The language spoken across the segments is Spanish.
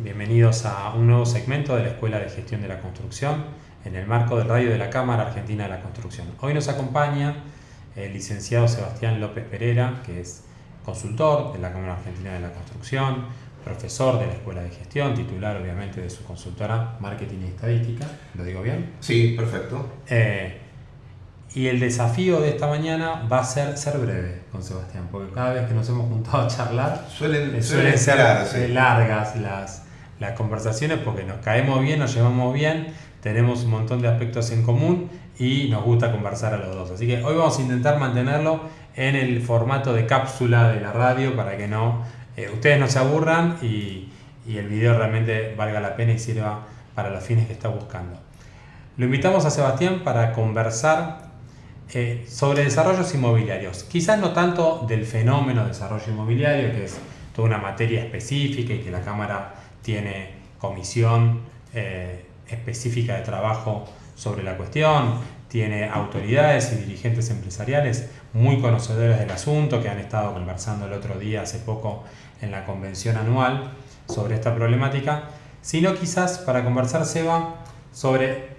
Bienvenidos a un nuevo segmento de la Escuela de Gestión de la Construcción en el marco del radio de la Cámara Argentina de la Construcción. Hoy nos acompaña el licenciado Sebastián López Pereira, que es consultor de la Cámara Argentina de la Construcción, profesor de la Escuela de Gestión, titular obviamente de su consultora Marketing y Estadística. ¿Lo digo bien? Sí, perfecto. Y el desafío de esta mañana va a ser breve con Sebastián, porque cada vez que nos hemos juntado a charlar suelen ser largas las conversaciones, porque nos caemos bien, nos llevamos bien, tenemos un montón de aspectos en común y nos gusta conversar a los dos. Así que hoy vamos a intentar mantenerlo en el formato de cápsula de la radio para que ustedes no se aburran y el video realmente valga la pena y sirva para los fines que está buscando. Lo invitamos a Sebastián para conversar sobre desarrollos inmobiliarios, quizás no tanto del fenómeno de desarrollo inmobiliario, que es toda una materia específica y que la Cámara tiene comisión específica de trabajo sobre la cuestión, tiene autoridades y dirigentes empresariales muy conocedores del asunto que han estado conversando el otro día, hace poco, en la convención anual sobre esta problemática, sino quizás para conversar, Seba, sobre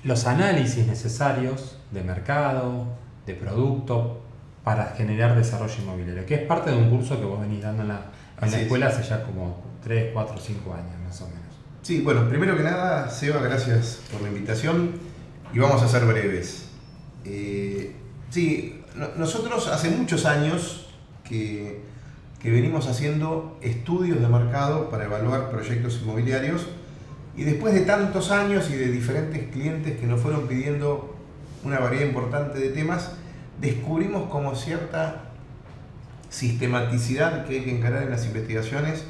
los análisis necesarios de mercado, de producto, para generar desarrollo inmobiliario, que es parte de un curso que vos venís dando en la escuela hace ya como 3, 4, 5 años más o menos. Sí, bueno, primero que nada, Seba, gracias por la invitación y vamos a ser breves. Nosotros hace muchos años que venimos haciendo estudios de mercado para evaluar proyectos inmobiliarios. Y después de tantos años y de diferentes clientes que nos fueron pidiendo una variedad importante de temas, descubrimos como cierta sistematicidad que hay que encarar en las investigaciones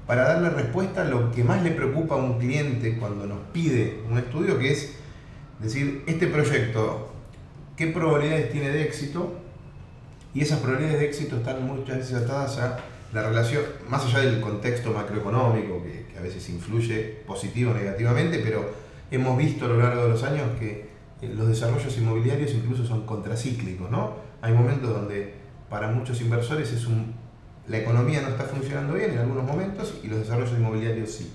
para darle respuesta a lo que más le preocupa a un cliente cuando nos pide un estudio, que es decir, este proyecto, ¿qué probabilidades tiene de éxito? Y esas probabilidades de éxito están muchas veces atadas a la relación, más allá del contexto macroeconómico, que a veces influye positivo o negativamente, pero hemos visto a lo largo de los años que los desarrollos inmobiliarios incluso son contracíclicos, ¿no? Hay momentos donde para muchos inversores la economía no está funcionando bien en algunos momentos y los desarrollos inmobiliarios sí.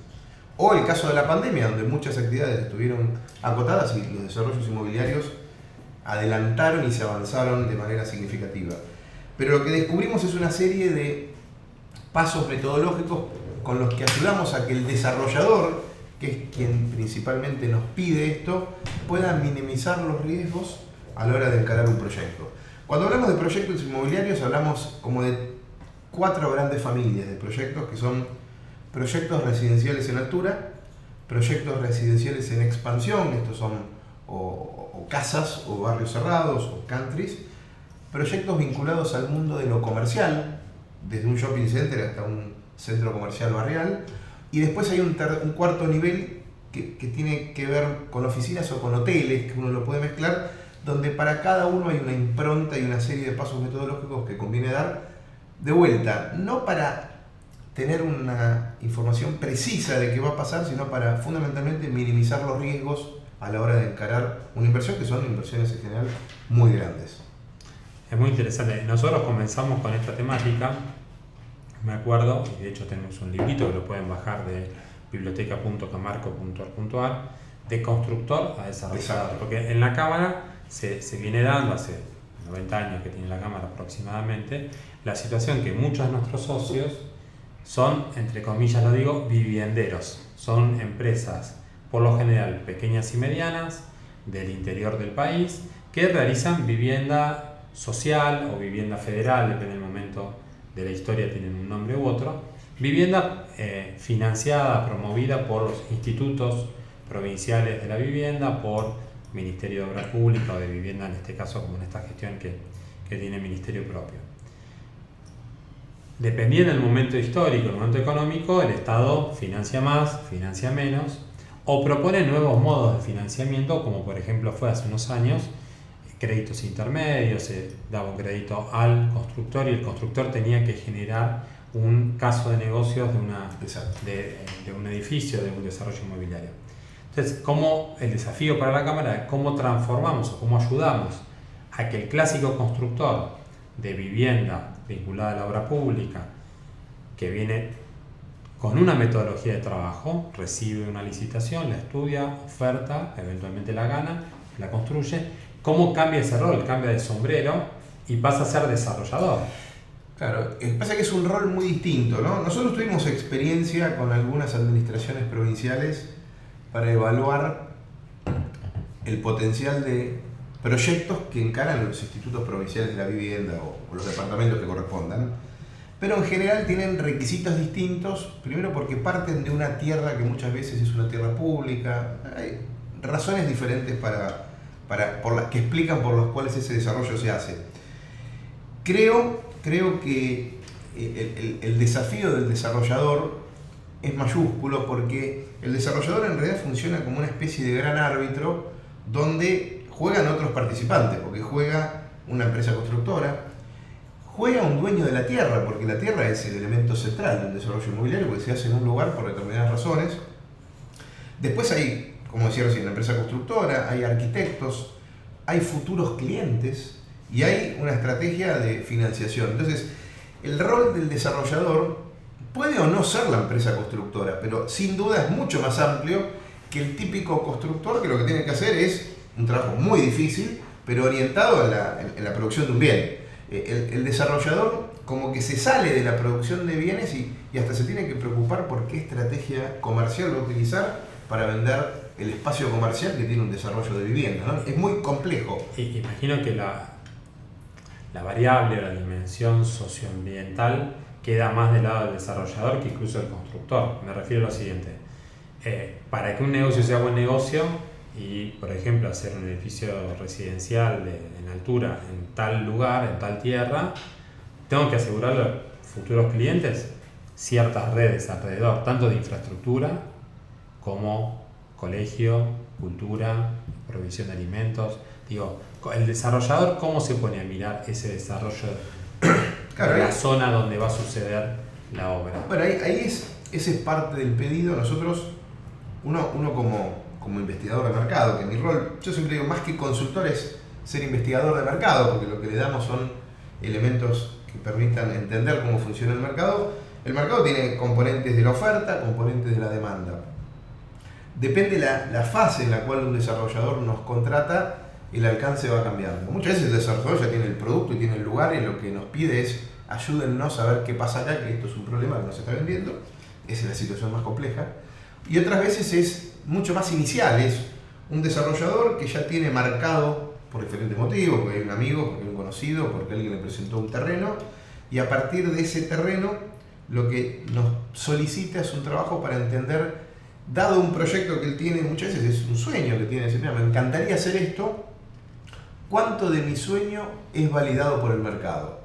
O el caso de la pandemia, donde muchas actividades estuvieron acotadas y los desarrollos inmobiliarios adelantaron y se avanzaron de manera significativa. Pero lo que descubrimos es una serie de pasos metodológicos con los que ayudamos a que el desarrollador, que es quien principalmente nos pide esto, pueda minimizar los riesgos a la hora de encarar un proyecto. Cuando hablamos de proyectos inmobiliarios hablamos como de 4 grandes familias de proyectos, que son proyectos residenciales en altura, proyectos residenciales en expansión, estos son o casas o barrios cerrados o countries, proyectos vinculados al mundo de lo comercial, desde un shopping center hasta un centro comercial barrial, y después hay un cuarto nivel que tiene que ver con oficinas o con hoteles, que uno lo puede mezclar, donde para cada uno hay una impronta y una serie de pasos metodológicos que conviene dar de vuelta, no para tener una información precisa de qué va a pasar, sino para fundamentalmente minimizar los riesgos a la hora de encarar una inversión, que son inversiones en general muy grandes. Es muy interesante. Nosotros comenzamos con esta temática, me acuerdo, y de hecho tenemos un librito que lo pueden bajar de biblioteca.camarco.ar, de constructor a desarrollador, porque en la Cámara se viene dando hace 90 años que tiene la Cámara aproximadamente, la situación que muchos de nuestros socios son, entre comillas lo digo, vivienderos. Son empresas, por lo general, pequeñas y medianas, del interior del país, que realizan vivienda social o vivienda federal, depende del momento de la historia, tienen un nombre u otro, vivienda financiada, promovida por los institutos provinciales de la vivienda, por Ministerio de Obras Públicas o de Vivienda, en este caso, como en esta gestión que tiene el Ministerio propio. Dependiendo del momento histórico, el momento económico, el Estado financia más, financia menos, o propone nuevos modos de financiamiento, como por ejemplo fue hace unos años, créditos intermedios, se daba un crédito al constructor y el constructor tenía que generar un caso de negocios de un edificio, de un desarrollo inmobiliario. Entonces, ¿cómo el desafío para la Cámara es cómo transformamos o cómo ayudamos a que el clásico constructor de vivienda vinculada a la obra pública, que viene con una metodología de trabajo, recibe una licitación, la estudia, oferta, eventualmente la gana, la construye. ¿Cómo cambia ese rol? Cambia de sombrero y pasa a ser desarrollador. Claro, pasa que es un rol muy distinto, ¿no? Nosotros tuvimos experiencia con algunas administraciones provinciales para evaluar el potencial de proyectos que encaran los institutos provinciales de la vivienda o los departamentos que correspondan, pero en general tienen requisitos distintos, primero porque parten de una tierra que muchas veces es una tierra pública, hay razones diferentes que explican por las cuales ese desarrollo se hace. Creo que el desafío del desarrollador es mayúsculo porque el desarrollador en realidad funciona como una especie de gran árbitro donde juegan otros participantes, porque juega una empresa constructora, juega un dueño de la tierra, porque la tierra es el elemento central del desarrollo inmobiliario, porque se hace en un lugar por determinadas razones. Después hay, como decía recién, la empresa constructora, hay arquitectos, hay futuros clientes y hay una estrategia de financiación. Entonces, el rol del desarrollador puede o no ser la empresa constructora, pero sin duda es mucho más amplio que el típico constructor, que lo que tiene que hacer es un trabajo muy difícil, pero orientado en la producción de un bien. El desarrollador como que se sale de la producción de bienes y hasta se tiene que preocupar por qué estrategia comercial va a utilizar para vender el espacio comercial que tiene un desarrollo de vivienda, ¿no? Es muy complejo. Imagino que la variable o la dimensión socioambiental queda más del lado del desarrollador que incluso del constructor. Me refiero a lo siguiente. Para que un negocio sea buen negocio y, por ejemplo, hacer un edificio residencial en altura en tal lugar, en tal tierra, tengo que asegurarle a los futuros clientes ciertas redes alrededor, tanto de infraestructura como colegio, cultura, provisión de alimentos. Digo, el desarrollador, ¿cómo se pone a mirar ese desarrollo de la zona donde va a suceder la obra? Bueno, ese es parte del pedido. Nosotros, uno como investigador de mercado, que mi rol, yo siempre digo, más que consultor es ser investigador de mercado, porque lo que le damos son elementos que permitan entender cómo funciona el mercado. El mercado tiene componentes de la oferta, componentes de la demanda. Depende la fase en la cual un desarrollador nos contrata, el alcance va cambiando. Muchas veces el desarrollador ya tiene el producto y tiene el lugar y lo que nos pide es ayúdennos a ver qué pasa acá, que esto es un problema que no se está vendiendo. Esa es la situación más compleja. Y otras veces es mucho más inicial, es un desarrollador que ya tiene marcado por diferentes motivos, porque hay un amigo, porque hay un conocido, porque alguien le presentó un terreno, y a partir de ese terreno lo que nos solicita es un trabajo para entender, dado un proyecto que él tiene, muchas veces es un sueño que tiene, mira, me encantaría hacer esto, ¿cuánto de mi sueño es validado por el mercado?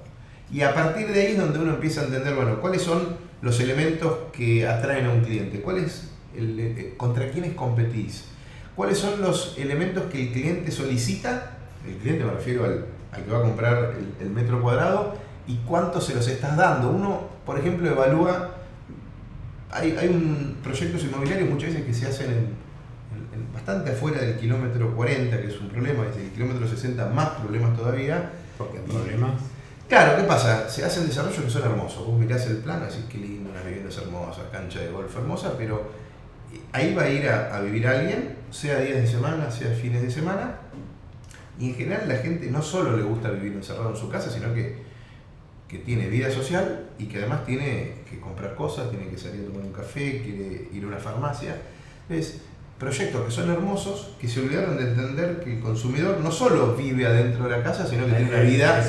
Y a partir de ahí es donde uno empieza a entender, bueno, cuáles son los elementos que atraen a un cliente, contra quiénes competís, cuáles son los elementos que el cliente solicita, el cliente me refiero al que va a comprar el metro cuadrado, y cuánto se los estás dando. Uno, por ejemplo, evalúa, hay proyectos inmobiliarios muchas veces que se hacen bastante afuera del kilómetro 40, que es un problema, es el kilómetro 60 más problemas todavía. ¿Por qué problemas? Claro, ¿qué pasa? Se hacen desarrollos que son hermosos. Vos mirás el plano y decís qué lindo, unas viviendas hermosas, cancha de golf hermosa, pero ahí va a ir a vivir alguien, sea días de semana, sea fines de semana, y en general la gente no solo le gusta vivir encerrado en su casa, sino que tiene vida social y que además tiene que comprar cosas, tiene que salir a tomar un café, quiere ir a una farmacia. Entonces, proyectos que son hermosos, que se olvidaron de entender que el consumidor no solo vive adentro de la casa, sino que tiene una vida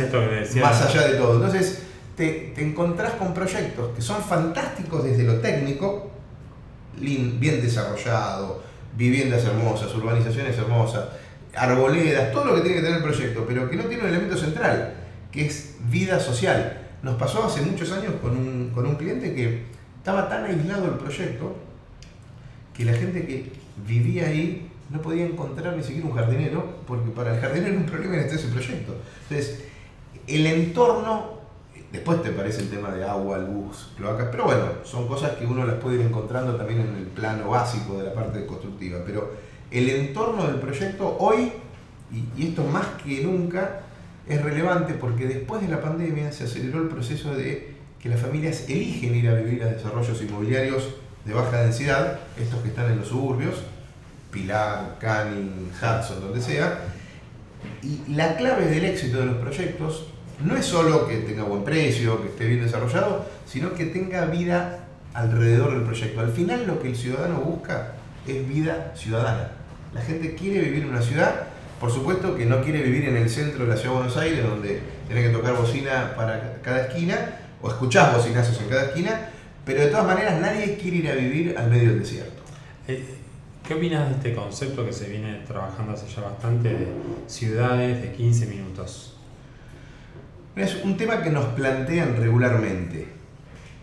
más allá de todo. Entonces, te encontrás con proyectos que son fantásticos desde lo técnico, bien desarrollado, viviendas hermosas, urbanizaciones hermosas, arboledas, todo lo que tiene que tener el proyecto, pero que no tiene un elemento central, que es vida social. Nos pasó hace muchos años con un cliente que estaba tan aislado el proyecto que la gente que vivía ahí no podía encontrar ni siquiera un jardinero, porque para el jardinero era un problema en ese proyecto. Entonces, el entorno, después te parece el tema de agua, luz, cloacas, pero bueno, son cosas que uno las puede ir encontrando también en el plano básico de la parte constructiva, pero el entorno del proyecto hoy, y esto más que nunca, es relevante porque después de la pandemia se aceleró el proceso de que las familias eligen ir a vivir a desarrollos inmobiliarios de baja densidad, estos que están en los suburbios, Pilar, Canning, Hudson, donde sea. Y la clave del éxito de los proyectos no es solo que tenga buen precio, que esté bien desarrollado, sino que tenga vida alrededor del proyecto. Al final lo que el ciudadano busca es vida ciudadana. La gente quiere vivir en una ciudad, por supuesto que no quiere vivir en el centro de la ciudad de Buenos Aires, donde tenés que tocar bocina para cada esquina, o escuchás bocinazos en cada esquina, pero de todas maneras nadie quiere ir a vivir al medio del desierto. ¿Qué opinas de este concepto que se viene trabajando hace ya bastante de ciudades de 15 minutos? Es un tema que nos plantean regularmente.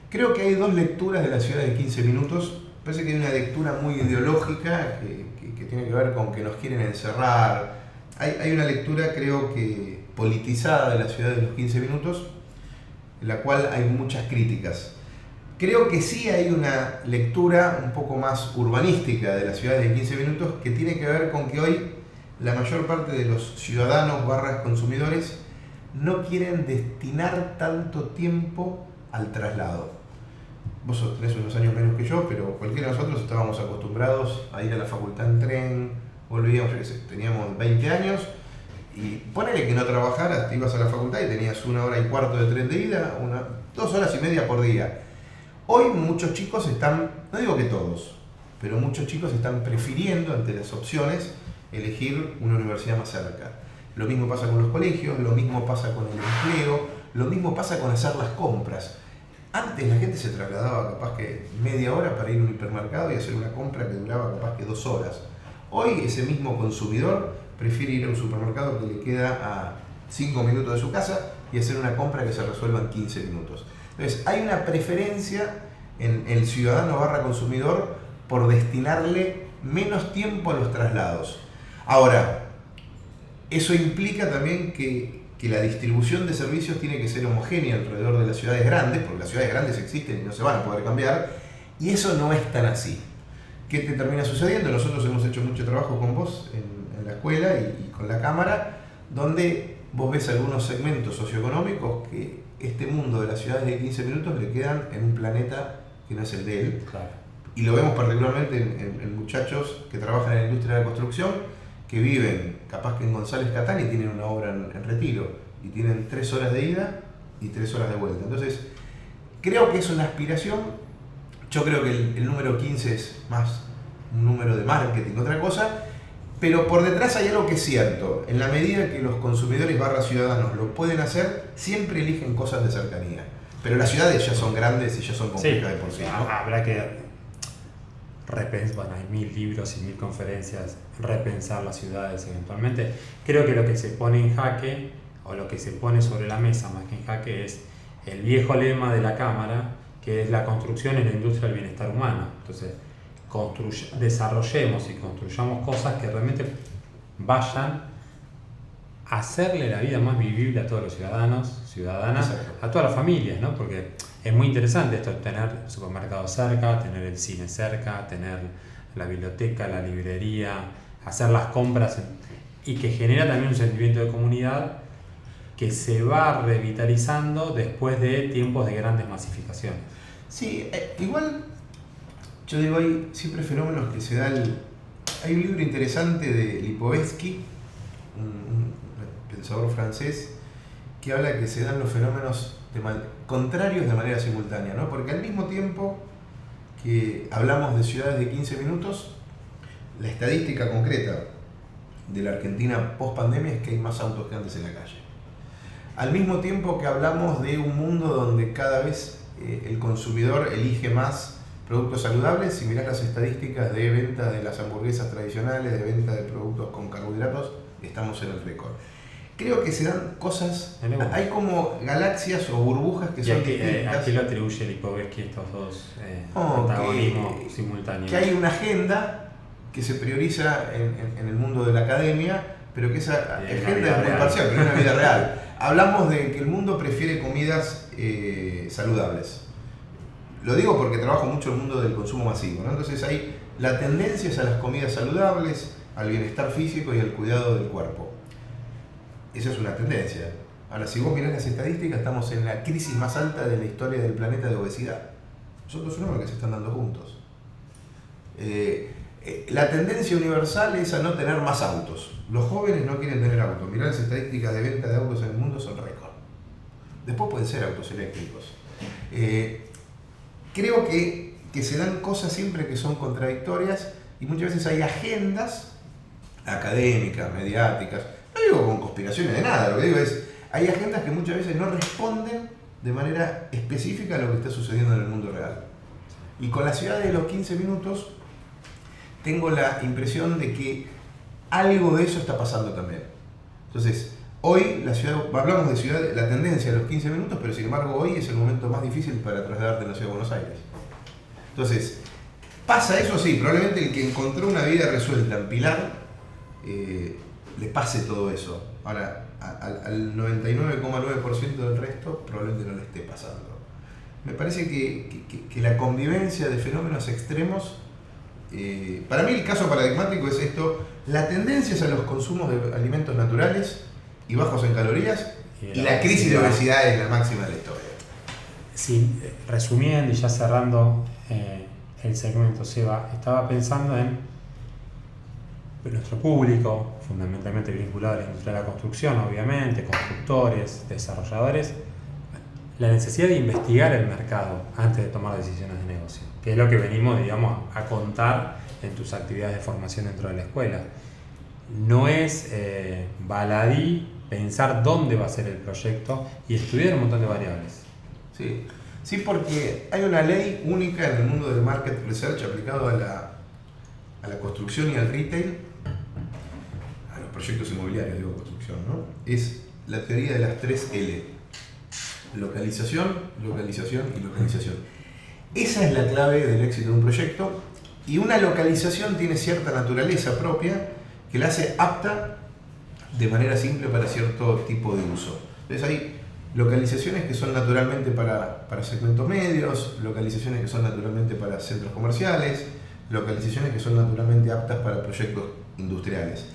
Creo que hay dos lecturas de la ciudad de 15 minutos. Parece que hay una lectura muy ideológica que tiene que ver con que nos quieren encerrar. Hay una lectura, creo que politizada, de la ciudad de los 15 minutos, en la cual hay muchas críticas. Creo que sí hay una lectura un poco más urbanística de las ciudades de 15 minutos que tiene que ver con que hoy la mayor parte de los ciudadanos / consumidores no quieren destinar tanto tiempo al traslado. Vos tenés unos años menos que yo, pero cualquiera de nosotros estábamos acostumbrados a ir a la facultad en tren, volvíamos, yo qué sé, teníamos 20 años y ponele que no trabajaras, te ibas a la facultad y tenías 1 hora y cuarto de tren de ida, 2 horas y media por día. Hoy muchos chicos están, no digo que todos, pero muchos chicos están prefiriendo ante las opciones elegir una universidad más cerca. Lo mismo pasa con los colegios, lo mismo pasa con el empleo, lo mismo pasa con hacer las compras. Antes la gente se trasladaba capaz que media hora para ir a un hipermercado y hacer una compra que duraba capaz que 2 horas. Hoy ese mismo consumidor prefiere ir a un supermercado que le queda a 5 minutos de su casa y hacer una compra que se resuelva en 15 minutos. Entonces hay una preferencia en el ciudadano / consumidor por destinarle menos tiempo a los traslados. Ahora, eso implica también que la distribución de servicios tiene que ser homogénea alrededor de las ciudades grandes, porque las ciudades grandes existen y no se van a poder cambiar, y eso no es tan así. ¿Qué te termina sucediendo? Nosotros hemos hecho mucho trabajo con vos en la escuela y con la cámara, donde vos ves algunos segmentos socioeconómicos que este mundo de las ciudades de 15 minutos le quedan en un planeta que no es el de él. Claro. Y lo vemos particularmente en muchachos que trabajan en la industria de la construcción, que viven capaz que en González Catán y tienen una obra en Retiro y tienen 3 horas de ida y 3 horas de vuelta. Entonces, creo que es una aspiración. Yo creo que el número 15 es más un número de marketing, otra cosa, pero por detrás hay algo que es cierto. En la medida que los consumidores / ciudadanos lo pueden hacer, siempre eligen cosas de cercanía. Pero las ciudades ya son grandes y ya son complejas de por sí, ¿no? Habrá que repensar, hay 1000 libros y 1000 conferencias, repensar las ciudades eventualmente. Creo que lo que se pone en jaque, o lo que se pone sobre la mesa más que en jaque, es el viejo lema de la Cámara, que es la construcción en la industria del bienestar humano. Entonces, desarrollemos y construyamos cosas que realmente vayan a hacerle la vida más vivible a todos los ciudadanos, ciudadanas, a todas las familias, ¿no? Porque es muy interesante esto, tener supermercados cerca, tener el cine cerca, tener la biblioteca, la librería, hacer las compras, y que genera también un sentimiento de comunidad que se va revitalizando después de tiempos de grandes masificaciones. Sí, igual yo digo, hay siempre fenómenos que se dan. Hay un libro interesante de Lipovetsky, un pensador francés, que habla que se dan los fenómenos contrarios de manera simultánea, ¿no? Porque al mismo tiempo que hablamos de ciudades de 15 minutos, la estadística concreta de la Argentina post pandemia es que hay más autos que antes en la calle. Al mismo tiempo que hablamos de un mundo donde cada vez el consumidor elige más productos saludables, si mirás las estadísticas de venta de las hamburguesas tradicionales, de venta de productos con carbohidratos, estamos en el récord. Creo que se dan cosas, hay como galaxias o burbujas que son distintas. ¿A qué lo atribuye Lipovetsky estos dos protagonismos simultáneos? Que hay una agenda que se prioriza en el mundo de la academia, pero que esa agenda es muy parcial, pero en una vida real. Hablamos de que el mundo prefiere comidas saludables. Lo digo porque trabajo mucho en el mundo del consumo masivo, ¿no? Entonces hay la tendencia es a las comidas saludables, al bienestar físico y al cuidado del cuerpo. Esa es una tendencia. Ahora, si vos mirás las estadísticas, estamos en la crisis más alta de la historia del planeta de obesidad. Son dos fenómenos que se están dando juntos. La tendencia universal es a no tener más autos. Los jóvenes no quieren tener autos. Mirá las estadísticas de venta de autos en el mundo, son récord. Después pueden ser autos eléctricos. Creo que se dan cosas siempre que son contradictorias y muchas veces hay agendas académicas, mediáticas. No digo con conspiraciones de nada, lo que digo es, hay agendas que muchas veces no responden de manera específica a lo que está sucediendo en el mundo real. Y con la ciudad de los 15 minutos tengo la impresión de que algo de eso está pasando también. Entonces, hoy la ciudad, hablamos de ciudad, la tendencia de los 15 minutos, pero sin embargo hoy es el momento más difícil para trasladarte a la ciudad de Buenos Aires. Entonces, ¿pasa eso? Sí, probablemente el que encontró una vida resuelta en Pilar le pase todo eso. Ahora, al 99,9% del resto probablemente no le esté pasando. Me parece que la convivencia de fenómenos extremos, para mí el caso paradigmático es esto: la tendencia es a los consumos de alimentos naturales y bajos en calorías, y la crisis de obesidad es la máxima de la historia. Sí, resumiendo y ya cerrando el segmento, Seba, estaba pensando en nuestro público, fundamentalmente vinculado a la industria de la construcción, obviamente, constructores, desarrolladores, la necesidad de investigar el mercado antes de tomar decisiones de negocio, que es lo que venimos, digamos, a contar en tus actividades de formación dentro de la escuela. No es baladí pensar dónde va a ser el proyecto y estudiar un montón de variables. Sí, porque hay una ley única en el mundo del market research aplicado a la construcción y al retail, a los proyectos inmobiliarios, digo construcción, ¿no? Es la teoría de las 3 L: localización, localización y localización. Esa es la clave del éxito de un proyecto, y una localización tiene cierta naturaleza propia que la hace apta de manera simple para cierto tipo de uso. Entonces hay localizaciones que son naturalmente para segmentos medios, localizaciones que son naturalmente para centros comerciales, localizaciones que son naturalmente aptas para proyectos industriales.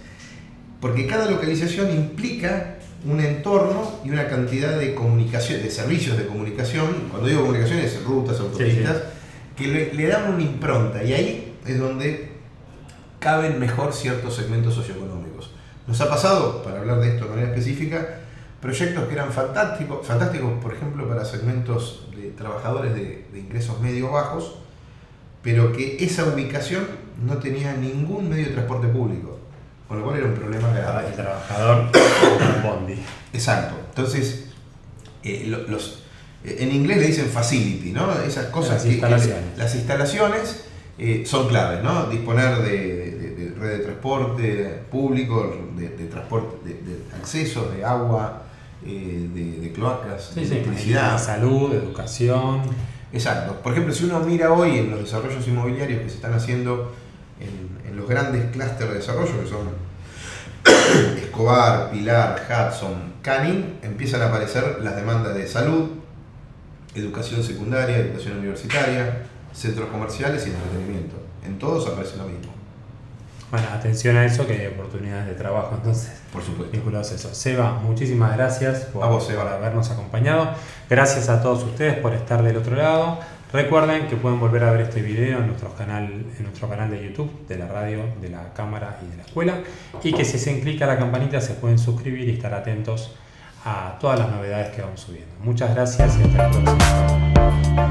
Porque cada localización implica un entorno y una cantidad de comunicación, de servicios de comunicación. Cuando digo comunicación es rutas, autopistas, que le dan una impronta, y ahí es donde caben mejor ciertos segmentos socioeconómicos. Nos ha pasado, para hablar de esto de manera específica, proyectos que eran fantásticos, por ejemplo, para segmentos de trabajadores de ingresos medio-bajos, pero que esa ubicación no tenía ningún medio de transporte público, con lo cual era un problema grave. Para el trabajador un bondi. Exacto. Entonces, en inglés le dicen facility, ¿no? Esas cosas, las instalaciones son claves, ¿no? Disponer de red de transporte público, de transporte, de acceso, de agua, de cloacas, de electricidad, de salud, de educación. Exacto. Por ejemplo, si uno mira hoy en los desarrollos inmobiliarios que se están haciendo en los grandes clústeres de desarrollo, que son Escobar, Pilar, Hudson, Canning, empiezan a aparecer las demandas de salud, educación secundaria, educación universitaria, centros comerciales y entretenimiento. En todos aparece lo mismo. Bueno, atención a eso, que hay oportunidades de trabajo, entonces, por supuesto, vinculados a eso. Seba, muchísimas gracias por Seba, habernos acompañado. Gracias a todos ustedes por estar del otro lado. Recuerden que pueden volver a ver este video en nuestro canal de YouTube, de la radio, de la cámara y de la escuela, y que si hacen clic a la campanita se pueden suscribir y estar atentos a todas las novedades que vamos subiendo. Muchas gracias y hasta la próxima.